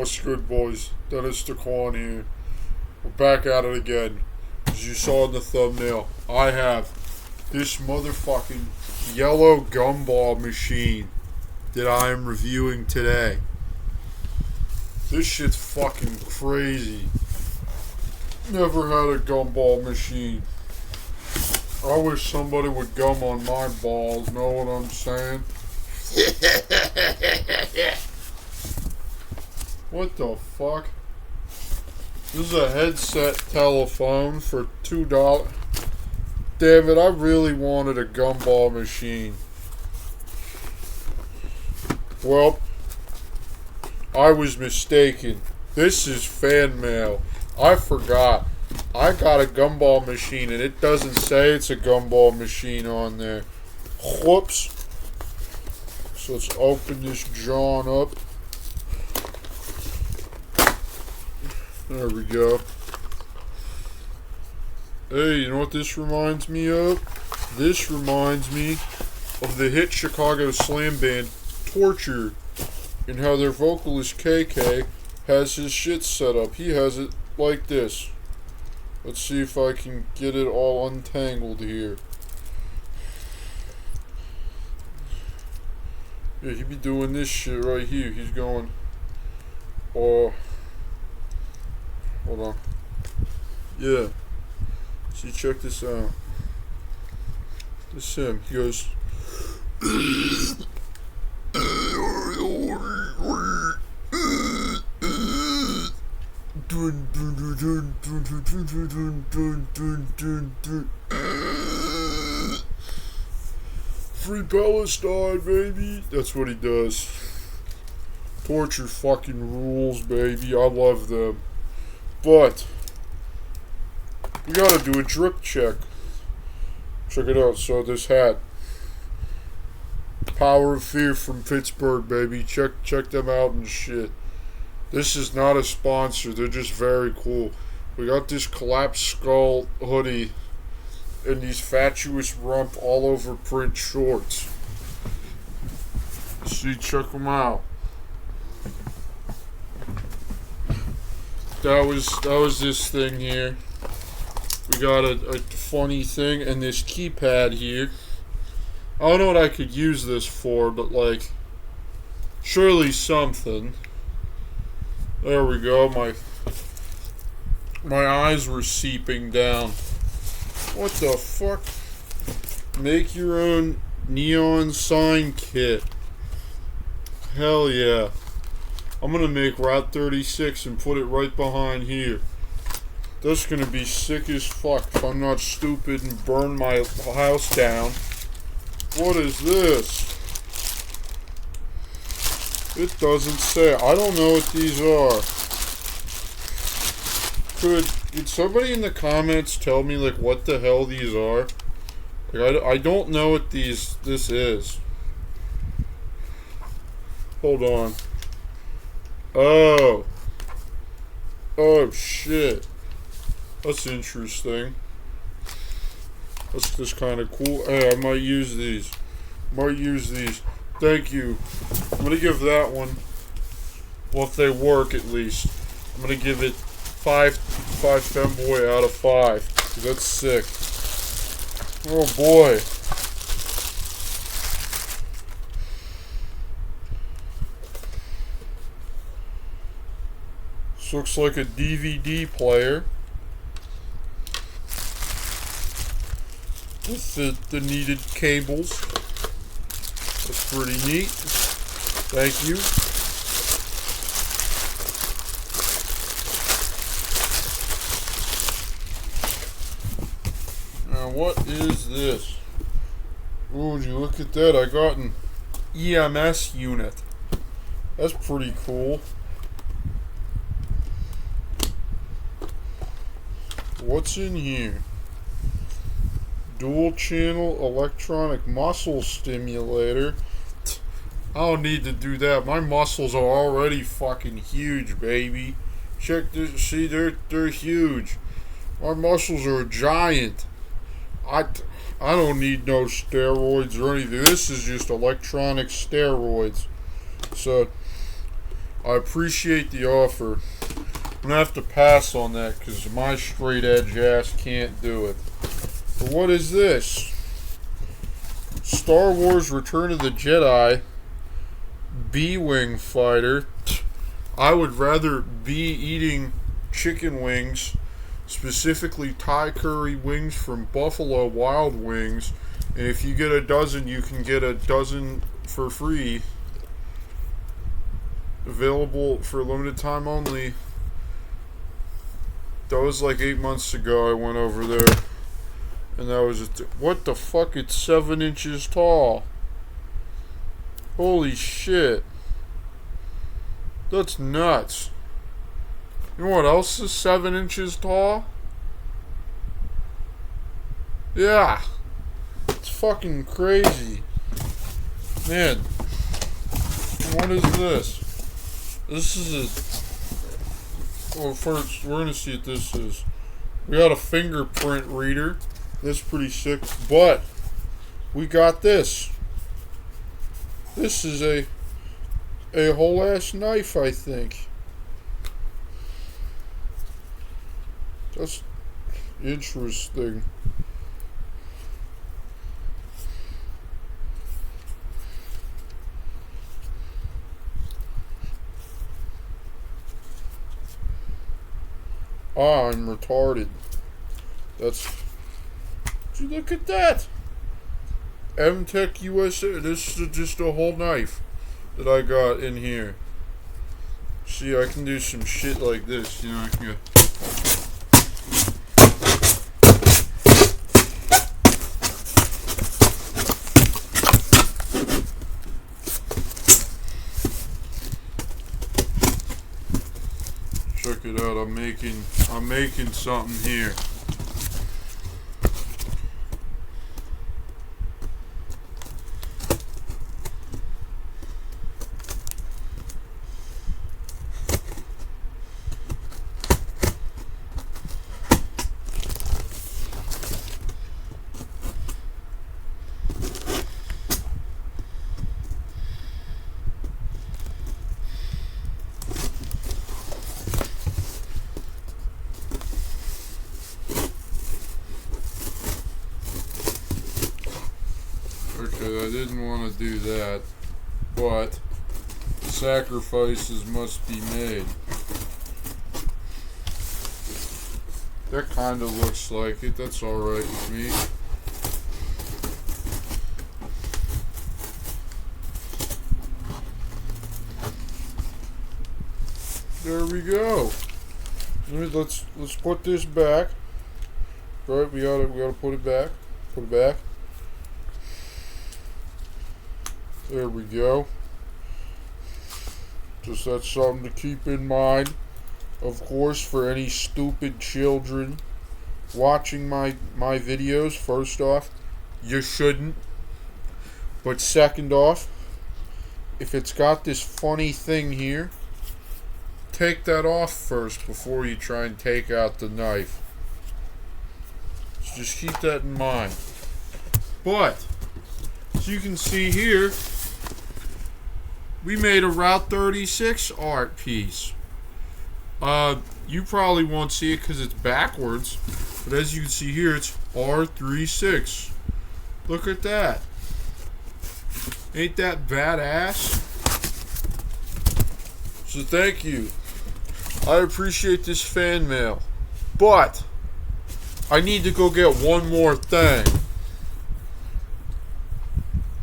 What's good, boys? Dennis DeQuan here. We're back at it again. As you saw in the thumbnail, I have this motherfucking yellow gumball machine that I am reviewing today. This shit's fucking crazy. Never had a gumball machine. I wish somebody would gum on my balls, know what I'm saying? What the fuck? This is a headset telephone for $2. Damn it, I really wanted a gumball machine. Well, I was mistaken. This is fan mail. I forgot. I got a gumball machine and it doesn't say it's a gumball machine on there. Whoops. So let's open this John up. There we go. Hey, you know what this reminds me of? This reminds me of the hit Chicago slam band Torture, and how their vocalist KK has his shit set up. He has it like this. Let's see if I can get it all untangled here. Yeah, he be doing this shit right here. He's going, oh, hold on. Yeah. See, check this out. This is him. He goes. Free Palestine, baby. That's what he does. Torture fucking rules, baby. I love them. But we gotta do a drip check. Check it out. So this hat, Power of Fear from Pittsburgh, baby. Check them out and shit. This is not a sponsor. They're just very cool. We got this collapsed skull hoodie and these fatuous rump all over print shorts. See, check them out. That was this thing here. We got a funny thing and this keypad here. I don't know what I could use this for, but like, surely something. There we go. My eyes were seeping down. What the fuck? Make your own neon sign kit. Hell yeah. I'm gonna make Route 36 and put it right behind here. That's gonna be sick as fuck if I'm not stupid and burn my house down. What is this? It doesn't say. I don't know what these are. Could somebody in the comments tell me like what the hell these are? Like, I don't know what this is. Hold on. Oh shit. That's interesting. That's just kind of cool. Hey, I might use these. Thank you. I'm gonna give that one, well, if they work at least, I'm gonna give it 5 femboy out of 5. 'Cause that's sick. Oh boy. This looks like a DVD player with the needed cables. That's pretty neat. Thank you. Now what is this? Ooh, would you look at that? I got an EMS unit. That's pretty cool. What's in here? Dual channel electronic muscle stimulator. I don't need to do that. My muscles are already fucking huge, baby. Check this. See, they're huge. My muscles are giant. I don't need no steroids or anything. This is just electronic steroids. So I appreciate the offer. I'm gonna have to pass on that because my straight edge ass can't do it. But what is this? Star Wars Return of the Jedi B-Wing fighter. I would rather be eating chicken wings, specifically Thai curry wings from Buffalo Wild Wings. And if you get a dozen, you can get a dozen for free. Available for a limited time only. That was like 8 months ago. I went over there. And that was what the fuck? It's 7 inches tall. Holy shit. That's nuts. You know what else is 7 inches tall? Yeah. It's fucking crazy. Man. What is this? This is a... Well, first, we're gonna see what this is. We got a fingerprint reader. That's pretty sick. But, we got this. This is a whole ass knife, I think. That's interesting. Ah, I'm retarded. That's... Look at that! M-Tech USA. This is just a whole knife that I got in here. See, I can do some shit like this. You know, I can go... Check it out. I'm making something here. Okay, I didn't want to do that, but sacrifices must be made. That kind of looks like it. That's alright with me. There we go. Let's put this back. Right, we gotta put it back. Put it back. There we go. Just that's something to keep in mind. Of course, for any stupid children watching my videos, first off, you shouldn't. But second off, if it's got this funny thing here, take that off first before you try and take out the knife. So just keep that in mind. But, as you can see here, we made a Route 36 art piece. You probably won't see it because it's backwards, but as you can see here, it's R36. Look at that. Ain't that badass? So thank you. I appreciate this fan mail. But I need to go get one more thing.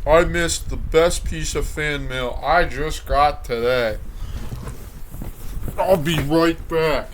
I missed the best piece of fan mail I just got today. I'll be right back.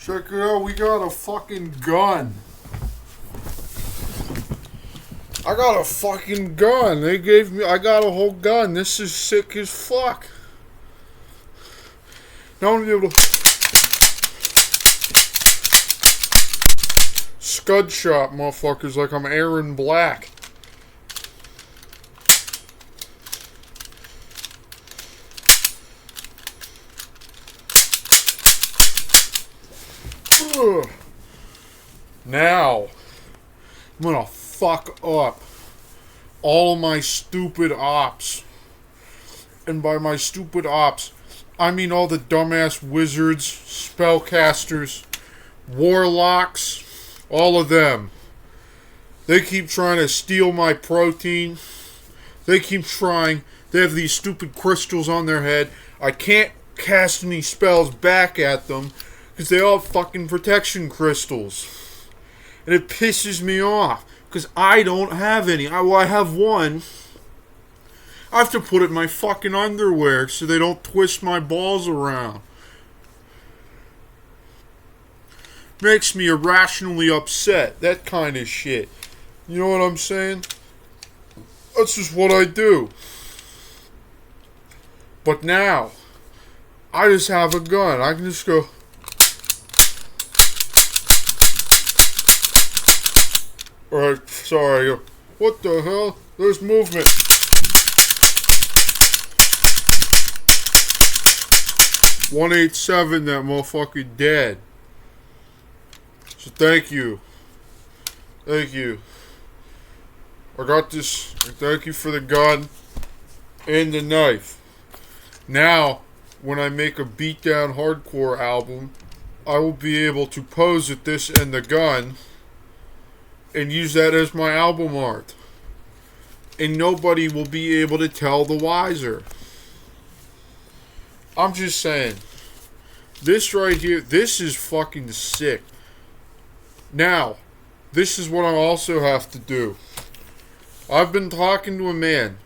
Check it out, we got a fucking gun. I got a fucking gun. I got a whole gun. This is sick as fuck. Now I'm gonna be able to scud shot motherfuckers like I'm Aaron Black. Ugh. Now, I'm gonna fuck up all my stupid ops. And by my stupid ops, I mean all the dumbass wizards, spellcasters, warlocks, all of them. They keep trying to steal my protein. They keep trying. They have these stupid crystals on their head. I can't cast any spells back at them because they all have fucking protection crystals. And it pisses me off because I don't have any. I have one. I have to put it in my fucking underwear so they don't twist my balls around. Makes me irrationally upset. That kind of shit. You know what I'm saying? That's just what I do. But now, I just have a gun. I can just go. Alright, sorry. What the hell? There's movement. $187, that motherfucker dead. So thank you. Thank you. I got this. Thank you for the gun and the knife. Now, when I make a beatdown hardcore album, I will be able to pose with this and the gun and use that as my album art. And nobody will be able to tell the wiser. I'm just saying. This right here, this is fucking sick. Now, this is what I also have to do. I've been talking to a man.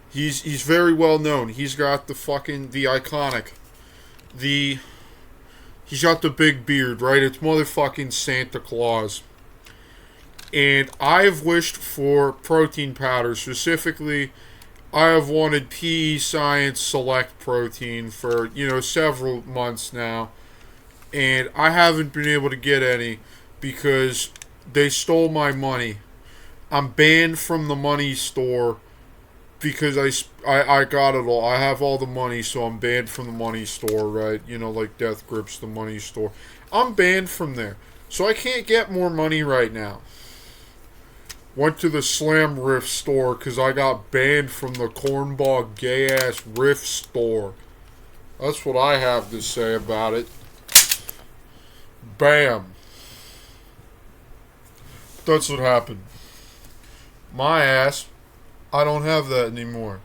He's very well known. He's got the iconic. He's got the big beard, right? It's motherfucking Santa Claus. And I've wished for protein powder. Specifically, I have wanted PE Science Select Protein for, several months now. And I haven't been able to get any because they stole my money. I'm banned from the money store because I got it all. I have all the money, so I'm banned from the money store, right? Like Death Grips, the money store. I'm banned from there. So I can't get more money right now. Went to the Slam Riff store because I got banned from the cornball gay-ass Riff store. That's what I have to say about it. Bam. That's what happened. My ass, I don't have that anymore.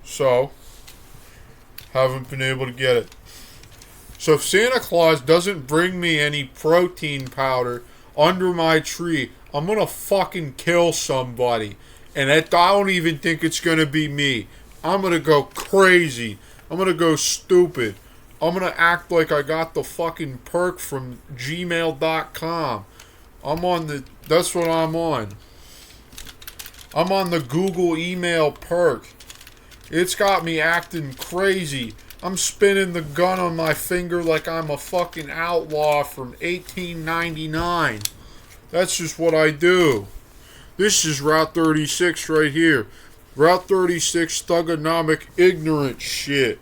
So, haven't been able to get it. So if Santa Claus doesn't bring me any protein powder under my tree, I'm gonna fucking kill somebody. And I don't even think it's gonna be me. I'm gonna go crazy. I'm gonna go stupid. I'm gonna act like I got the fucking perk from gmail.com. That's what I'm on. I'm on the Google email perk. It's got me acting crazy. I'm spinning the gun on my finger like I'm a fucking outlaw from 1899. That's just what I do. This is Route 36 right here. Route 36 thugonomic ignorant shit.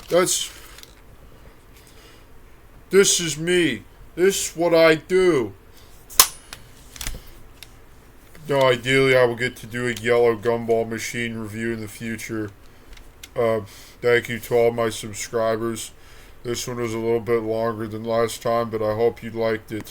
This is me. This is what I do. No, ideally I will get to do a yellow Gumball machine review in the future. Thank you to all my subscribers. This one was a little bit longer than last time, but I hope you liked it.